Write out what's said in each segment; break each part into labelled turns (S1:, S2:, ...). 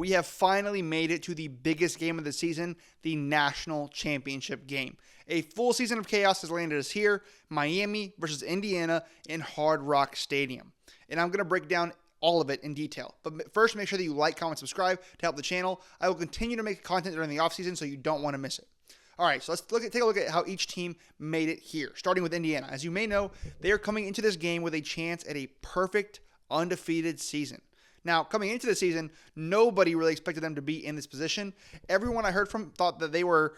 S1: we have finally made it to the biggest game of the season, the national championship game. A full season of chaos has landed us here, Miami versus Indiana in Hard Rock Stadium. And I'm going to break down all of it in detail. But first, make sure that you like, comment, subscribe to help the channel. I will continue to make content during the offseason, so you don't want to miss it. All right, so let's take a look at how each team made it here, starting with Indiana. As you may know, they are coming into this game with a chance at a perfect, undefeated season. Now, coming into the season, nobody really expected them to be in this position. Everyone I heard from thought that they were,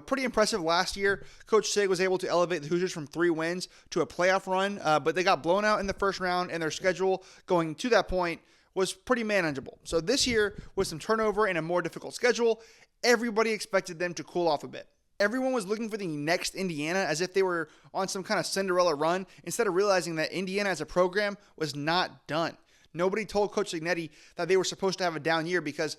S1: pretty impressive last year. Coach Sig was able to elevate the Hoosiers from 3 wins to a playoff run, but they got blown out in the first round, and their schedule going to that point was pretty manageable. So this year, with some turnover and a more difficult schedule, everybody expected them to cool off a bit. Everyone was looking for the next Indiana as if they were on some kind of Cinderella run, instead of realizing that Indiana as a program was not done. Nobody told Coach Cignetti that they were supposed to have a down year because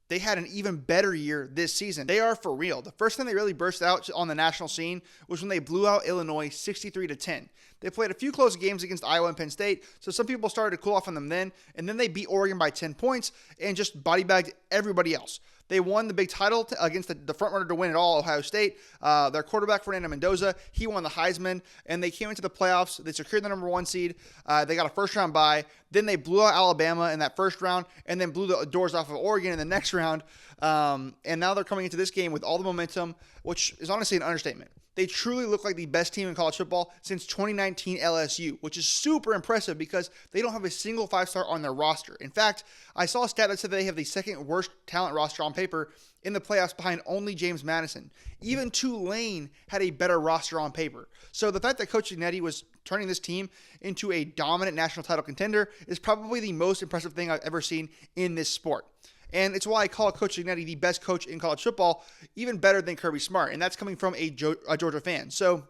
S1: they had an even better year this season. They are for real. The first time they really burst out on the national scene was when they blew out Illinois 63-10. They played a few close games against Iowa and Penn State, so some people started to cool off on them then, and then they beat Oregon by 10 points and just body-bagged everybody else. They won the big title against the front-runner to win it all, Ohio State. Their quarterback, Fernando Mendoza, he won the Heisman, and they came into the playoffs. They secured the number 1 seed. They got a first-round bye. Then they blew out Alabama in that first round, and then blew the doors off of Oregon in the next round. And now they're coming into this game with all the momentum, which is honestly an understatement. They truly look like the best team in college football since 2019 LSU, which is super impressive because they don't have a single 5-star on their roster. In fact, I saw a stat that said they have the second worst talent roster on paper in the playoffs behind only James Madison. Even Tulane had a better roster on paper. So the fact that Coach Cignetti was turning this team into a dominant national title contender is probably the most impressive thing I've ever seen in this sport. And it's why I call Coach Cignetti the best coach in college football, even better than Kirby Smart. And that's coming from a Georgia fan. So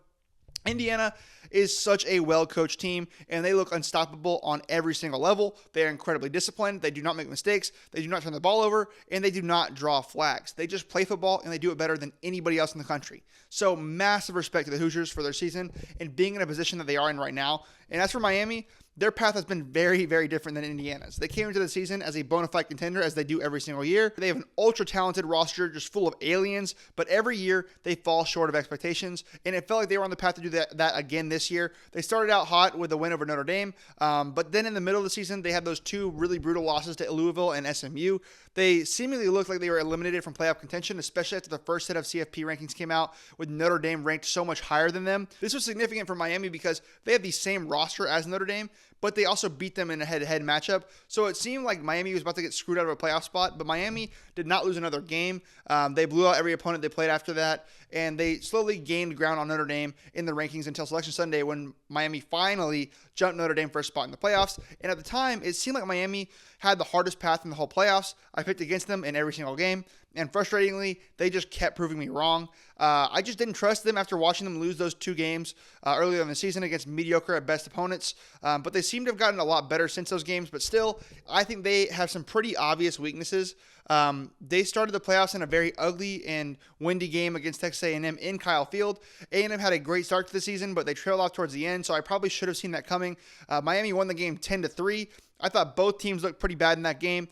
S1: Indiana is such a well-coached team, and they look unstoppable on every single level. They are incredibly disciplined. They do not make mistakes. They do not turn the ball over, and they do not draw flags. They just play football, and they do it better than anybody else in the country. So massive respect to the Hoosiers for their season and being in a position that they are in right now. And as for Miami, their path has been very, very different than Indiana's. They came into the season as a bona fide contender, as they do every single year. They have an ultra-talented roster just full of aliens, but every year they fall short of expectations, and it felt like they were on the path to do that again this year. They started out hot with a win over Notre Dame, but then in the middle of the season, they had those 2 really brutal losses to Louisville and SMU. They seemingly looked like they were eliminated from playoff contention, especially after the first set of CFP rankings came out, with Notre Dame ranked so much higher than them. This was significant for Miami because they have the same roster as Notre Dame, but they also beat them in a head-to-head matchup. So it seemed like Miami was about to get screwed out of a playoff spot, but Miami did not lose another game. They blew out every opponent they played after that, and they slowly gained ground on Notre Dame in the rankings until Selection Sunday, when Miami finally jumped Notre Dame for a spot in the playoffs. And at the time, it seemed like Miami had the hardest path in the whole playoffs. I picked against them in every single game, and frustratingly, they just kept proving me wrong. I just didn't trust them after watching them lose those 2 games earlier in the season against mediocre at best opponents, but they seem to have gotten a lot better since those games. But still, I think they have some pretty obvious weaknesses. They started the playoffs in a very ugly and windy game against Texas A&M in Kyle Field. A&M had a great start to the season, but they trailed off towards the end, so I probably should have seen that coming. Miami won the game 10-3. I thought both teams looked pretty bad in that game.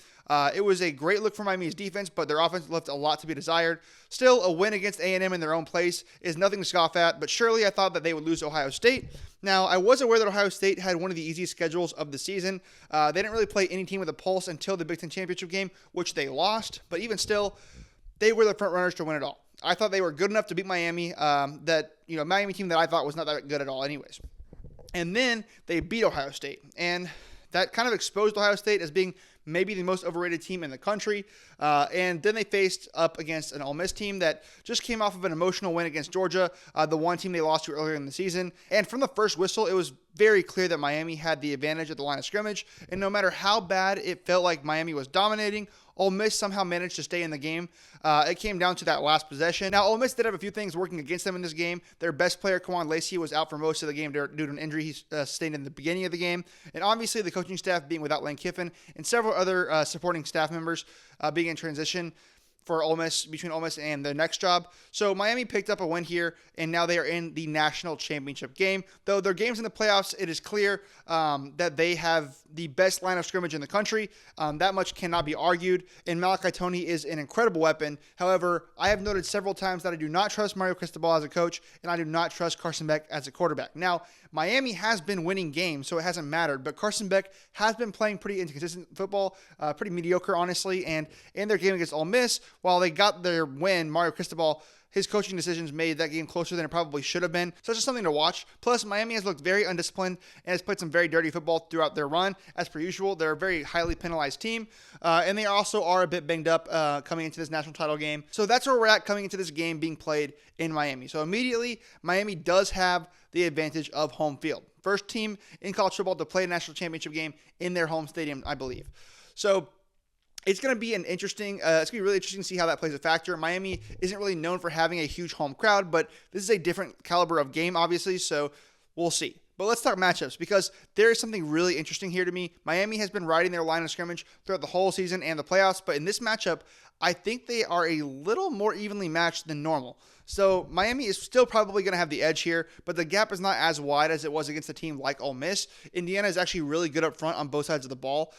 S1: It was a great look for Miami's defense, but their offense left a lot to be desired. Still, a win against A&M in their own place is nothing to scoff at, but surely I thought that they would lose to Ohio State. Now, I was aware that Ohio State had one of the easiest schedules of the season. They didn't really play any team with a pulse until the Big Ten Championship game, which they lost, but even still, they were the front runners to win it all. I thought they were good enough to beat Miami, Miami team that I thought was not that good at all anyways. And then they beat Ohio State, and that kind of exposed Ohio State as being maybe the most overrated team in the country. And then they faced up against an Ole Miss team that just came off of an emotional win against Georgia, the one team they lost to earlier in the season. And from the first whistle, it was very clear that Miami had the advantage at the line of scrimmage. And no matter how bad it felt like Miami was dominating, Ole Miss somehow managed to stay in the game. It came down to that last possession. Now, Ole Miss did have a few things working against them in this game. Their best player, Kawan Lacey, was out for most of the game due to an injury he sustained in the beginning of the game. And obviously, the coaching staff being without Lane Kiffin and several other supporting staff members being in transition. for Ole Miss, between Ole Miss and their next job. So Miami picked up a win here, and now they are in the national championship game. Though their games in the playoffs, it is clear that they have the best line of scrimmage in the country. That much cannot be argued, and Malachi Tony is an incredible weapon. However, I have noted several times that I do not trust Mario Cristobal as a coach, and I do not trust Carson Beck as a quarterback. Now, Miami has been winning games, so it hasn't mattered, but Carson Beck has been playing pretty inconsistent football, pretty mediocre, honestly, and in their game against Ole Miss, while they got their win, Mario Cristobal, his coaching decisions made that game closer than it probably should have been. So it's just something to watch. Plus, Miami has looked very undisciplined and has played some very dirty football throughout their run. As per usual, they're a very highly penalized team. And they also are a bit banged up coming into this national title game. So that's where we're at coming into this game being played in Miami. So immediately, Miami does have the advantage of home field. First team in college football to play a national championship game in their home stadium, I believe. So it's going to be it's going to be really interesting to see how that plays a factor. Miami isn't really known for having a huge home crowd, but this is a different caliber of game, obviously, so we'll see. But let's talk matchups, because there is something really interesting here to me. Miami has been riding their line of scrimmage throughout the whole season and the playoffs, but in this matchup, I think they are a little more evenly matched than normal. So Miami is still probably going to have the edge here, but the gap is not as wide as it was against a team like Ole Miss. Indiana is actually really good up front on both sides of the ball.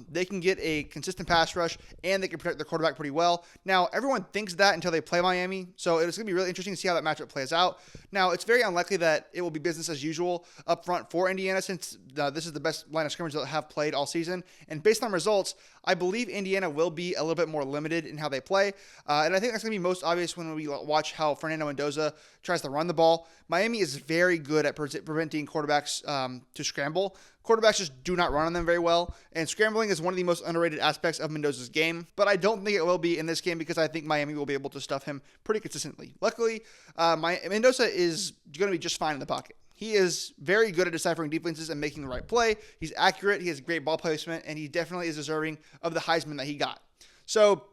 S1: They can get a consistent pass rush, and they can protect their quarterback pretty well. Now, everyone thinks that until they play Miami, so it's going to be really interesting to see how that matchup plays out. Now, it's very unlikely that it will be business as usual up front for Indiana, since this is the best line of scrimmage they'll have played all season. And based on results, I believe Indiana will be a little bit more limited in how they play. And I think that's going to be most obvious when we watch how Fernando Mendoza tries to run the ball. Miami is very good at preventing quarterbacks to scramble. Quarterbacks just do not run on them very well, and scrambling is one of the most underrated aspects of Mendoza's game, but I don't think it will be in this game because I think Miami will be able to stuff him pretty consistently. Luckily, Mendoza is going to be just fine in the pocket. He is very good at deciphering defenses and making the right play. He's accurate, he has great ball placement, and he definitely is deserving of the Heisman that he got. So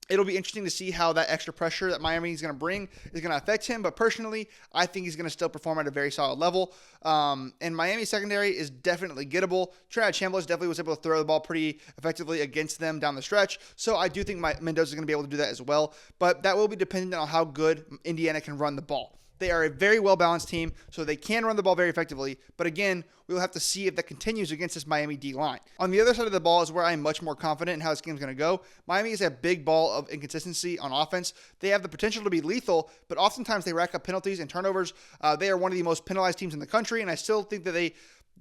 S1: it'll be interesting to see how that extra pressure that Miami is going to bring is going to affect him. But personally, I think he's going to still perform at a very solid level. And Miami's secondary is definitely gettable. Trinidad Chambliss definitely was able to throw the ball pretty effectively against them down the stretch. So I do think Mendoza is going to be able to do that as well. But that will be dependent on how good Indiana can run the ball. They are a very well-balanced team, so they can run the ball very effectively. But again, we'll have to see if that continues against this Miami D-line. On the other side of the ball is where I'm much more confident in how this game is going to go. Miami is a big ball of inconsistency on offense. They have the potential to be lethal, but oftentimes they rack up penalties and turnovers. They are one of the most penalized teams in the country, and I still think that they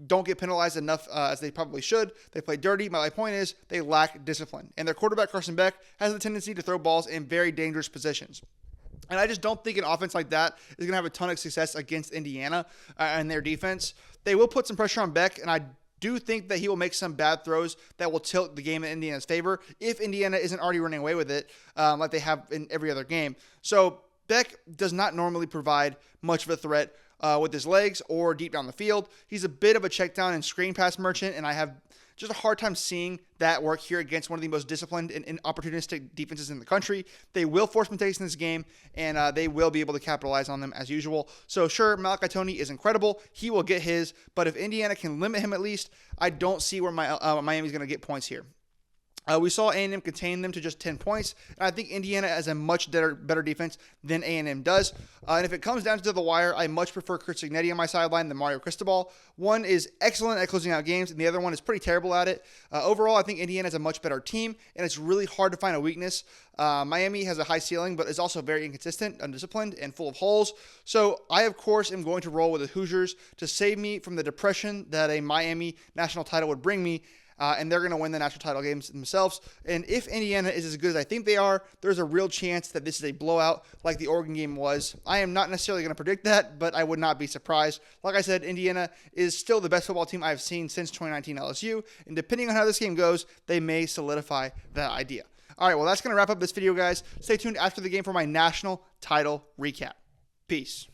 S1: don't get penalized enough as they probably should. They play dirty. My point is they lack discipline. And their quarterback, Carson Beck, has the tendency to throw balls in very dangerous positions. And I just don't think an offense like that is going to have a ton of success against Indiana and their defense. They will put some pressure on Beck, and I do think that he will make some bad throws that will tilt the game in Indiana's favor if Indiana isn't already running away with it like they have in every other game. So Beck does not normally provide much of a threat with his legs or deep down the field. He's a bit of a check down and screen pass merchant, and I have just a hard time seeing that work here against one of the most disciplined and opportunistic defenses in the country. They will force mistakes in this game, and they will be able to capitalize on them as usual. So sure, Malachi Tony is incredible. He will get his, but if Indiana can limit him at least, I don't see where Miami's going to get points here. We saw A&M contain them to just 10 points, and I think Indiana has a much better defense than A&M does. And if it comes down to the wire, I much prefer Curt Cignetti on my sideline than Mario Cristobal. One is excellent at closing out games, and the other one is pretty terrible at it. Overall, I think Indiana is a much better team, and it's really hard to find a weakness. Miami has a high ceiling, but is also very inconsistent, undisciplined, and full of holes. So I, of course, am going to roll with the Hoosiers to save me from the depression that a Miami national title would bring me. And they're going to win the national title games themselves. And if Indiana is as good as I think they are, there's a real chance that this is a blowout like the Oregon game was. I am not necessarily going to predict that, but I would not be surprised. Like I said, Indiana is still the best football team I've seen since 2019 LSU. And depending on how this game goes, they may solidify that idea. All right, well, that's going to wrap up this video, guys. Stay tuned after the game for my national title recap. Peace.